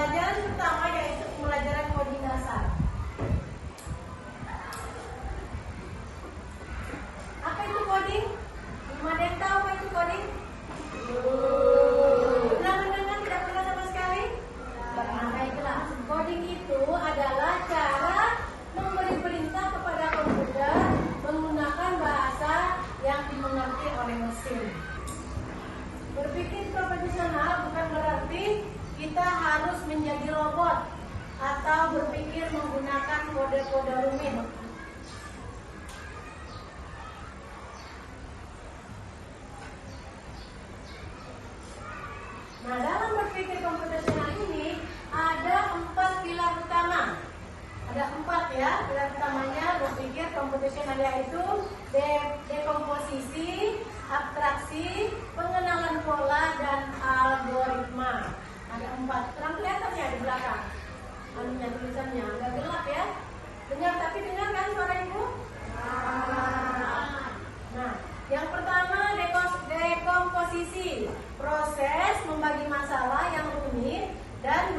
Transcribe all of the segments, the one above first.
Pembelajaran pertama yaitu pembelajaran coding dasar. Apa itu coding? Belum ada yang tahu apa itu coding? Pernah mendengar? Tidak pernah sama sekali? Nah, itulah. Coding itu adalah cara memberi perintah kepada komputer menggunakan bahasa yang dimengerti oleh mesin. Berpikir profesional bukan berarti kita harus menjadi robot atau berpikir menggunakan kode-kode rumit. Nah, dalam berpikir komputasional ini ada 4 pilar utama. Ada 4 ya, pilar utamanya berpikir komputasional, yaitu dekomposisi, abstraksi, pengenalan pola, dan algoritma. Ada 4. Terang kelihatan ya di belakang. Anunya tulisannya agak gelap ya. Dengar, tapi dengar kan suara ibu? Nah, yang pertama dekomposisi, proses membagi masalah yang rumit dan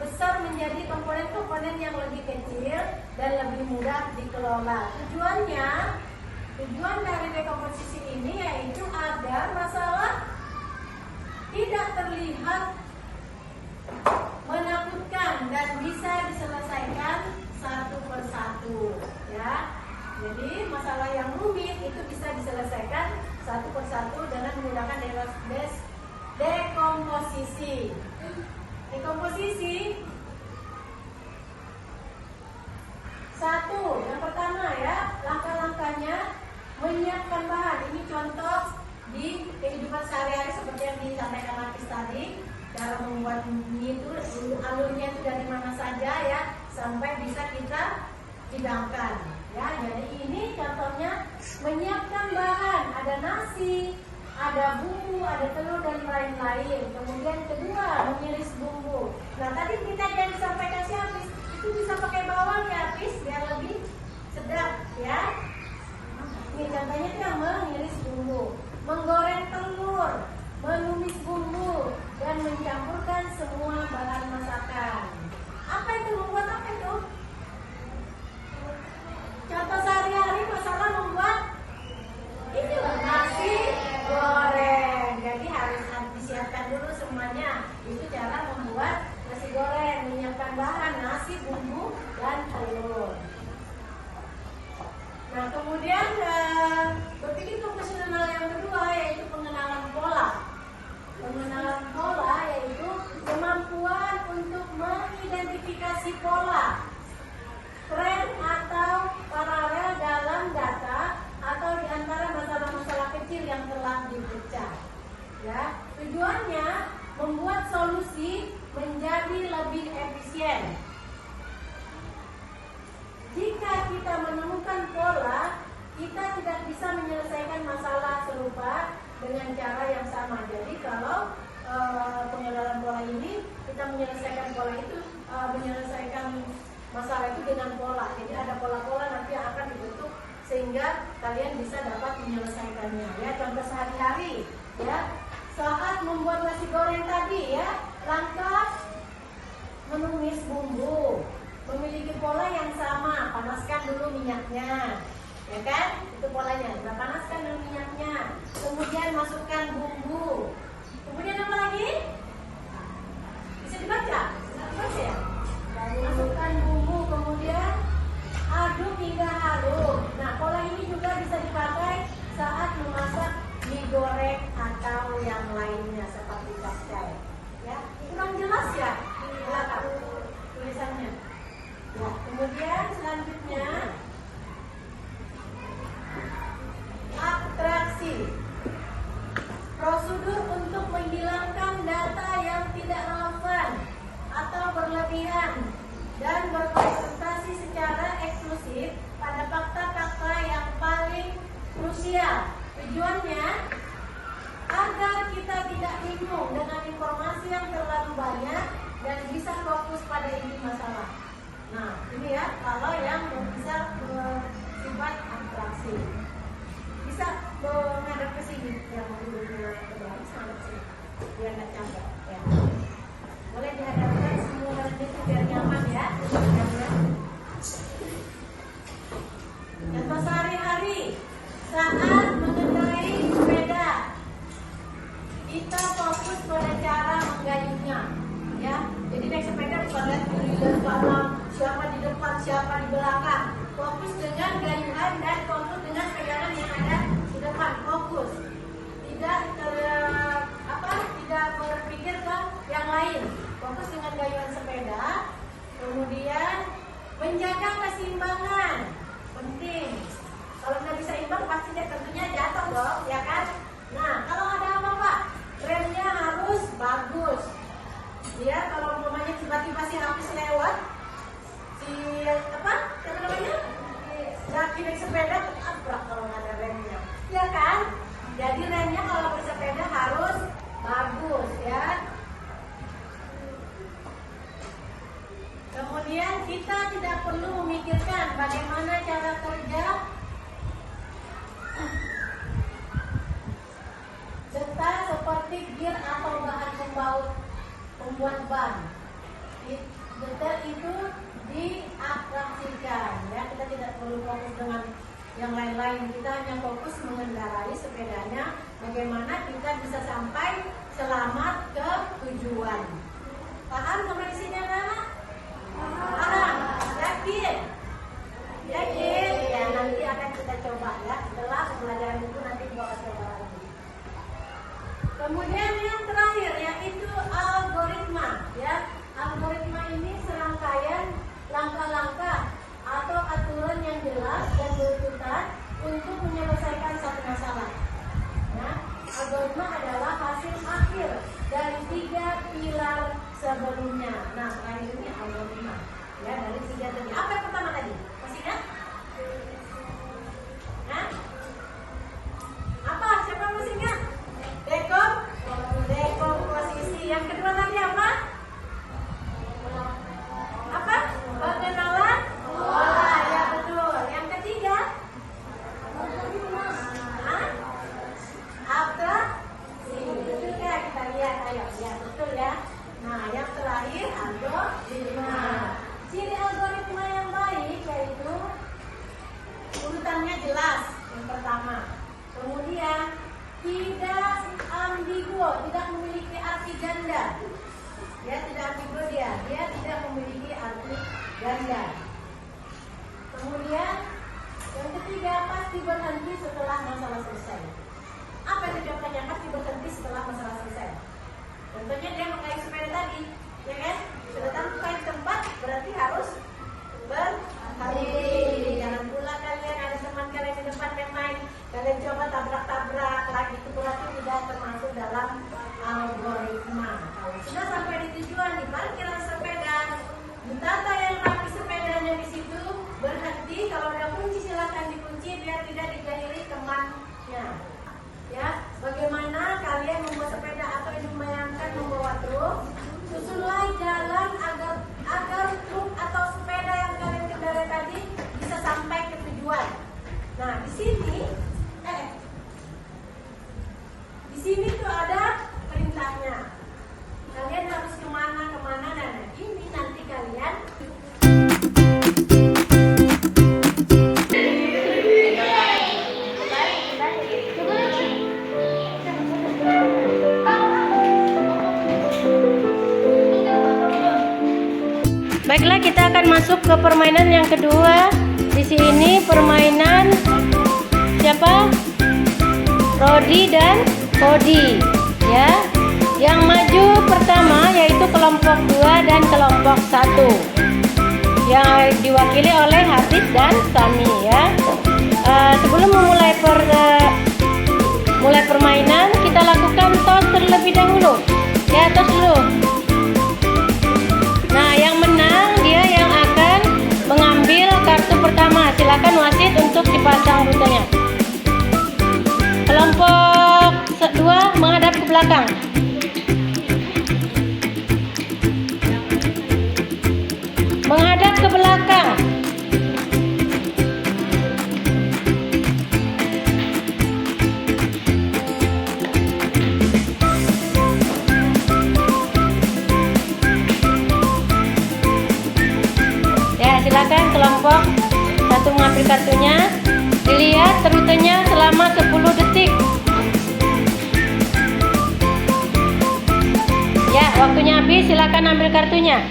besar menjadi komponen-komponen yang lebih kecil dan lebih mudah dikelola. Tujuan dari dekomposisi ini yaitu agar masalah tidak terlihat menakutkan dan bisa diselesaikan satu persatu, ya. Jadi masalah yang rumit itu bisa diselesaikan satu persatu dengan menggunakan dekomposisi. Dekomposisi 1, yang pertama ya, langkah-langkahnya menyiapkan bahan. Ini contoh di kehidupan sehari-hari seperti yang disampaikan Lapis tadi. Cara membuat mie itu alurnya itu dari mana saja ya sampai bisa kita hidangkan. Ya, jadi ini contohnya menyiapkan bahan. Ada nasi, ada bumbu, ada telur dan lain-lain. Kemudian kedua, mengiris bumbu. Nah, tadi kita yang disampaikan si Hafiz itu bisa pakai bawang ya Hafiz biar lebih sedap ya. Ini contohnya itu yang mengiris bumbu, menggoreng telur, menumis bumbu, dan mencampurkan semua bahan masakan. Apa itu membuat apa itu? Contoh sehari-hari masalah membuat itu nasi goreng. Jadi harus disiapkan dulu semuanya. Itu cara membuat nasi goreng, menyiapkan bahan nasi, bumbu, dan telur. Nah, kemudian berpikir profesional yang kedua yaitu pengenalan pola. Pengenalan pola yaitu kemampuan untuk mengidentifikasi pola, tren atau paralel dalam data atau di antara masalah-masalah kecil yang telah dipecah. Ya, tujuannya membuat solusi menjadi lebih efisien. Jika kita menemukan pola, kita tidak bisa menyelesaikan masalah serupa dengan cara yang sama. Jadi kalau pengenalan pola ini, kita menyelesaikan pola itu, menyelesaikan masalah itu dengan pola. Jadi ada pola-pola nanti yang akan dibentuk sehingga kalian bisa dapat menyelesaikannya. Ya, contoh sehari-hari. Ya, saat membuat nasi goreng tadi ya, langkah menumis bumbu memiliki pola yang sama. Panaskan dulu minyaknya, ya kan? Itu polanya. Nah, panaskan dulu minyaknya. Kemudian masukkan bumbu. Kemudian apa lagi? Bisa dibaca? Baca ya? Masukkan bumbu, kemudian aduk hingga halus. Nah, pola ini juga bisa dipakai saat memasak mie goreng atau yang lainnya seperti kacang. Ya, kurang jelas ya di belakang tulisannya. Ya, kemudian selanjutnya abstraksi, prosedur untuk menghilangkan data yang tidak relevan atau berlebihan dan berkonsentrasi secara eksklusif pada fakta-fakta yang paling krusial. Tujuannya agar kita tidak bingung dengan informasi yang terlalu banyak dan bisa fokus pada inti masalah. Nah, ini ya, kalau yang bisa bersifat abstraksi. Bisa menghadap ke sini yang duduknya ke bawah, sangat sih, biar nggak capek. Ya. Boleh dihadapkan semua. Tetapi saat mengendarai sepeda, kita fokus pada cara menggayuhnya, ya. Jadi naik sepeda bukan lihat kiri dan kanan, siapa di depan, siapa di belakang. Fokus dengan gayuhan dan fokus dengan pegangan yang ada di depan. Fokus, tidak tidak berpikir ke yang lain. Fokus dengan gayuhan sepeda. Kemudian menjaga keseimbangan, penting. Kalau nggak bisa imbang pasti tentunya jatuh dong, ya kan? Nah, kalau ada apa-apa, remnya harus bagus. Ya, kalau umpamanya tiba-tiba si habis lewat, lagi naik sepeda ketabrak kalau nggak ada remnya, ya kan? Jadi remnya kalau bersepeda harus bagus, ya. Kemudian kita tidak perlu memikirkan bagaimana cara kerja detail seperti gear atau bahan pembuat ban. Detail itu diabstraksikan, ya. Kita tidak perlu fokus dengan yang lain-lain. Kita hanya fokus mengendarai sepedanya, bagaimana kita bisa sampai selamat ke tujuan. Paham sampai di sini, anak-anak? Paham? Yakin? Yakin? Ya, nanti akan kita coba, ya. Setelah pembelajaran itu nanti kita akan coba lagi. Kemudian yang terakhir yaitu algoritma, ya. Algoritma ini serangkaian langkah-langkah atau aturan yang jelas dan berurutan untuk menyelesaikan satu masalah. Nah, algoritma adalah hasil akhir dari 3 pilar sebelumnya. Nah, sekarang ini algoritma, ya, dari 3 tadi. Apa yang pertama tadi? Masih ingat? Nah, apa? Siapa yang masih ingat? Dekomposisi. Yang kedua tadi apa? Apa? Pengenalan pola. Ya, betul. Yang ketiga? Abstraksi. Betul ya, kita lihat. Ayo, ya, betul ya. Nah, yang terakhir algoritma. Ciri algoritma yang baik yaitu urutannya jelas. Yang pertama. Kemudian tidak ambigu, tidak memiliki arti ganda. Ya, tidak ambigu dia tidak memiliki arti ganda. Kemudian yang ketiga, pasti berhenti setelah masalah selesai. Apa itu contohnya pasti berhenti setelah masalah selesai? Contohnya dia mengayuh sepeda tadi, ya kan? Sudah sampai tempat berarti harus berhenti. Jangan pula kalian ada teman kalian di depan yang main, kalian coba tabrak-tabrak lagi, itu berarti tidak termasuk dalam algoritma. Kalau sudah sampai di tujuan, di parkiran sepeda, ditata yang rapi sepedanya di situ, berhenti. Kalau ada kunci silakan dikunci biar tidak dijahili temannya. Ya, bagaimana kalian membawa sepeda atau ini membayangkan membawa truk? Susunlah jalan agar truk atau sepeda yang kalian kendarai tadi bisa sampai ke tujuan. Nah, di sini tuh ada perintahnya. Kalian harus kemana, dan ini nanti kalian Baiklah, kita akan masuk ke permainan yang kedua. Di sini permainan siapa? Rodi dan Kodi, ya. Yang maju pertama yaitu kelompok 2 dan kelompok 1 yang diwakili oleh Hafiz dan Sami, ya. Sebelum mulai permainan, kita lakukan tos terlebih dahulu. Ya, tos dulu. Nah, yang menang dia yang akan mengambil kartu pertama. Silakan wasit untuk dipasang rutenya. Kelompok 2 menghadap ke belakang. Menghadap ke belakang. Ya, silakan kelompok 1 mengambil kartunya. Dilihat rutenya selama 10 detik. Ya, waktunya habis, silakan ambil kartunya.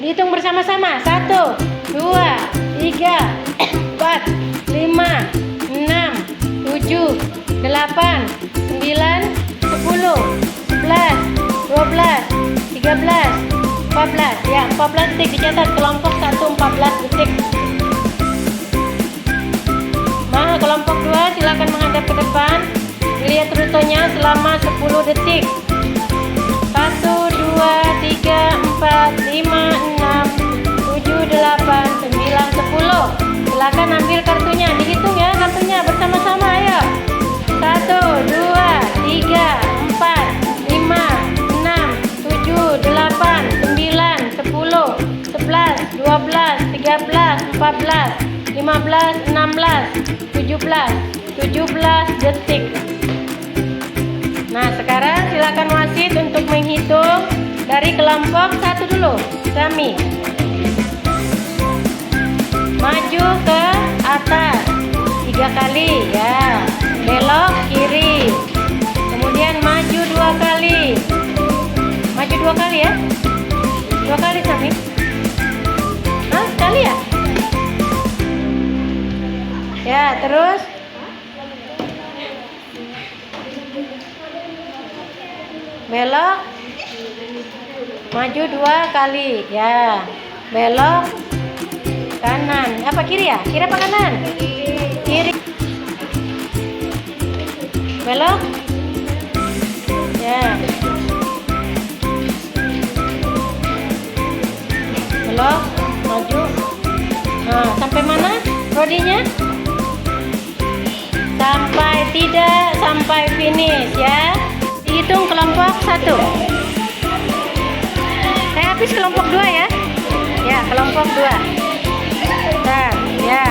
Dihitung bersama-sama. 1, 2, 3, 4, 5, 6, 7, 8, 9, 10, 11, 12, 13, 14. Ya, 14 detik dicatat. Kelompok 1 14 detik. Nah, kelompok 2 silakan menghadap ke depan. Lihat rutenya selama 10 detik. 1, 2, 3, 4, 5, 6, 7, 8, 9, 10. Silakan ambil kartunya. Dihitung ya kartunya bersama-sama, ayo. 1, 2, 3, 4, 5, 6, 7, 8, 9, 10, 11, 12, 13, 14, 15, 16, 17 detik. Nah, sekarang silakan wasit untuk menghitung dari kelompok 1 dulu. Sami maju ke atas 3 kali ya, belok kiri, kemudian maju 2 kali. Maju 2 kali ya, 2 kali Sami. Hah, sekali ya? Ya, terus belok, maju 2 kali ya, belok kanan. Apa kiri ya? Kiri apa kanan? Kiri. Belok ya, belok, maju. Nah, sampai mana rodinya? Sampai finish ya. Hitung kelompok 1. Saya habis kelompok 2 ya. Ya, kelompok 2. Nah, ya.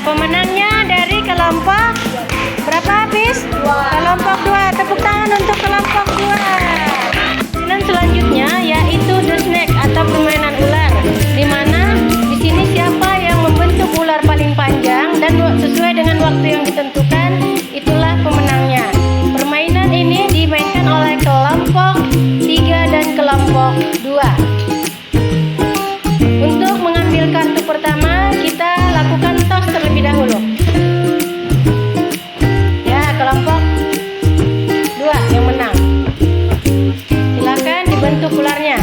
Pemenangnya dari kelompok berapa habis? Kelompok 2. Tepuk tangan untuk kelompok 2. Permainan selanjutnya yaitu The Snack atau permainan ular. Dimana di sini siapa yang membentuk ular paling panjang dan sesuai dengan waktu yang ditentukan, itulah pemenangnya. Permainan ini dimainkan oleh kelompok 3 dan kelompok 2. Untuk mengambil kartu pertama, kita lakukan toss terlebih dahulu. Ya, kelompok 2 yang menang. Silakan dibentuk ularnya.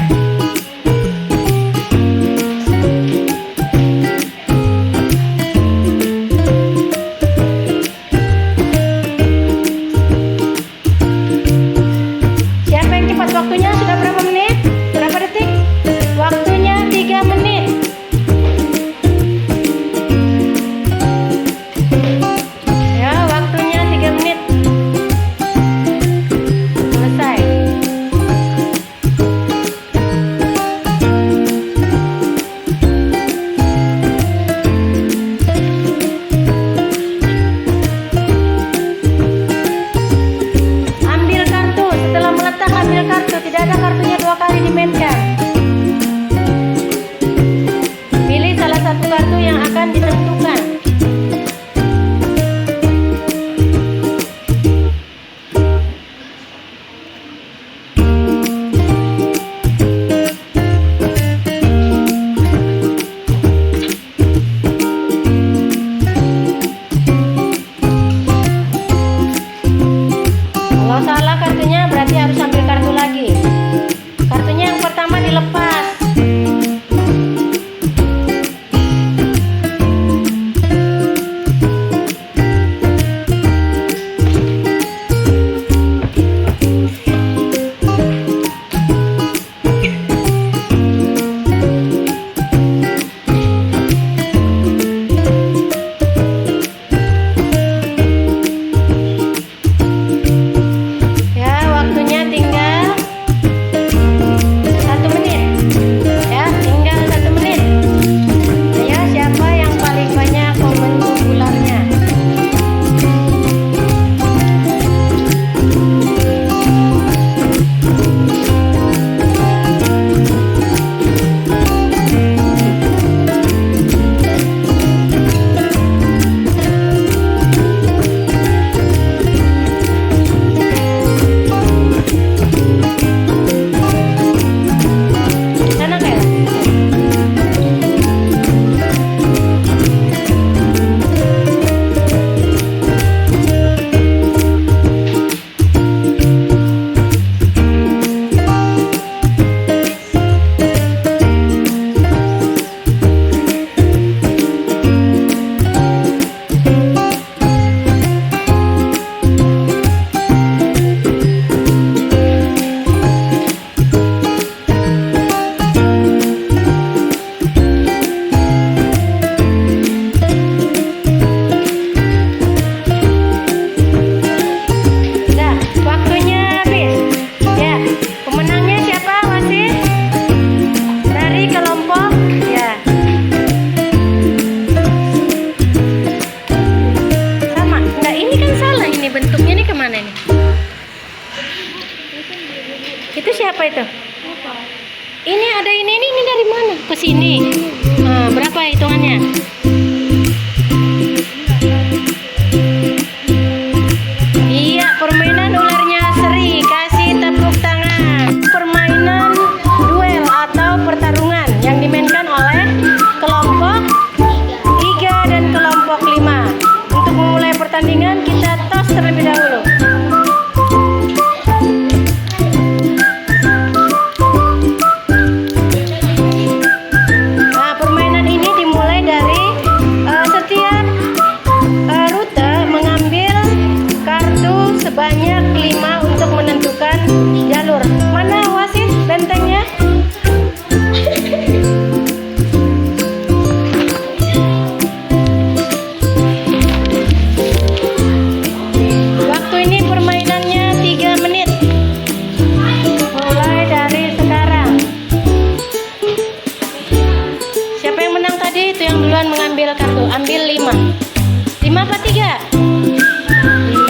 berapa itu? Ini ada ini dari mana? Ke sini. Nah, berapa hitungannya? Iya, permainan ularnya seri. Kasih tepuk tangan. Permainan duel atau pertarungan yang dimainkan oleh kelompok 3 dan kelompok 5. Untuk memulai pertandingan kita tos terlebih dahulu. Nah, permainan ini dimulai dari setiap rute mengambil kartu sebanyak 5 untuk menentukan jalur. Mana wasit bentengnya? Waktu ini permainannya 3 menit. Mulai dari sekarang. Siapa yang menang tadi itu yang duluan mengambil kartu. Ambil 5. 5 apa 3? 5.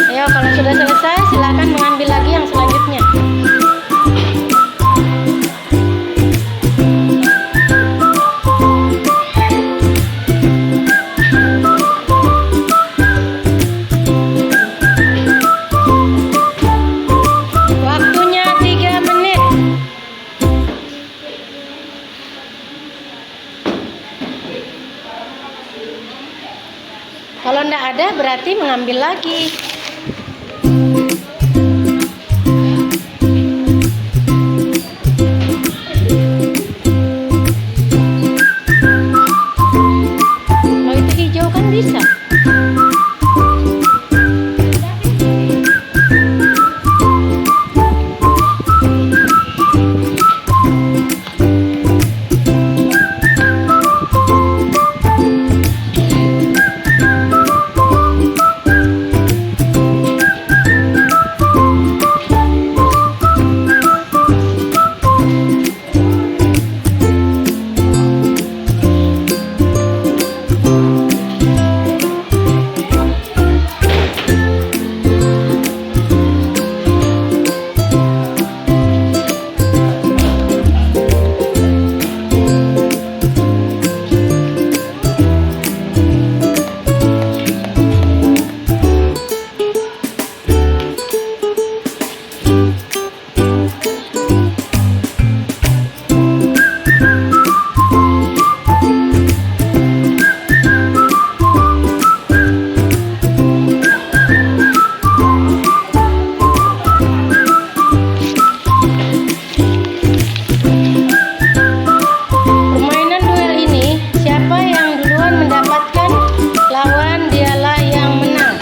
Ayo, kalau sudah selesai silakan mengambil lagi yang selanjutnya. Waktunya 3 menit. Kalau enggak ada berarti mengambil lagi. Kalau itu hijau kan bisa. Permainan duel ini, siapa yang duluan mendapatkan lawan dialah yang menang.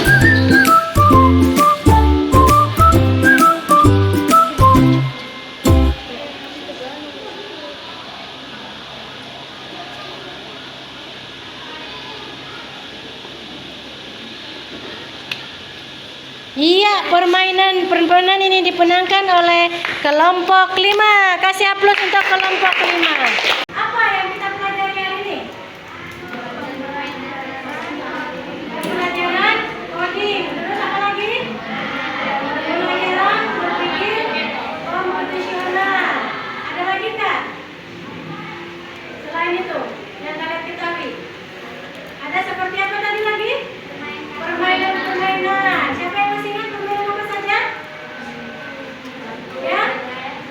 Iya, permainan ini dimenangkan oleh kelompok 5. Kasih aplaus untuk kelompok 5. Apa yang kita pelajari hari ini? Pelajaran coding. Terus apa lagi? Pelajaran berpikir komputasional. Ada lagi nggak? Selain itu, yang kalian ketahui. Ada seperti apa tadi lagi? Permainan. Siapa yang masih ingat permainan apa saja? Ya?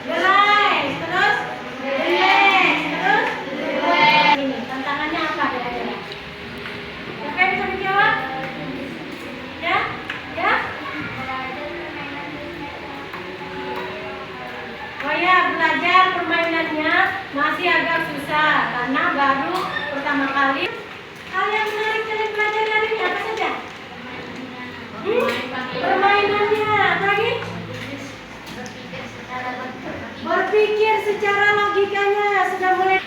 Gelai. Terus? Geles. Terus? Ini tantangannya apa kira-kira? Siapa yang bisa menjawab? Ya? Ya? Oh ya, belajar permainannya masih agak susah karena baru pertama kali. Hal yang menarik dari pelajari hari ini apa saja? Permainannya, apa lagi? Berpikir secara logikanya sudah mulai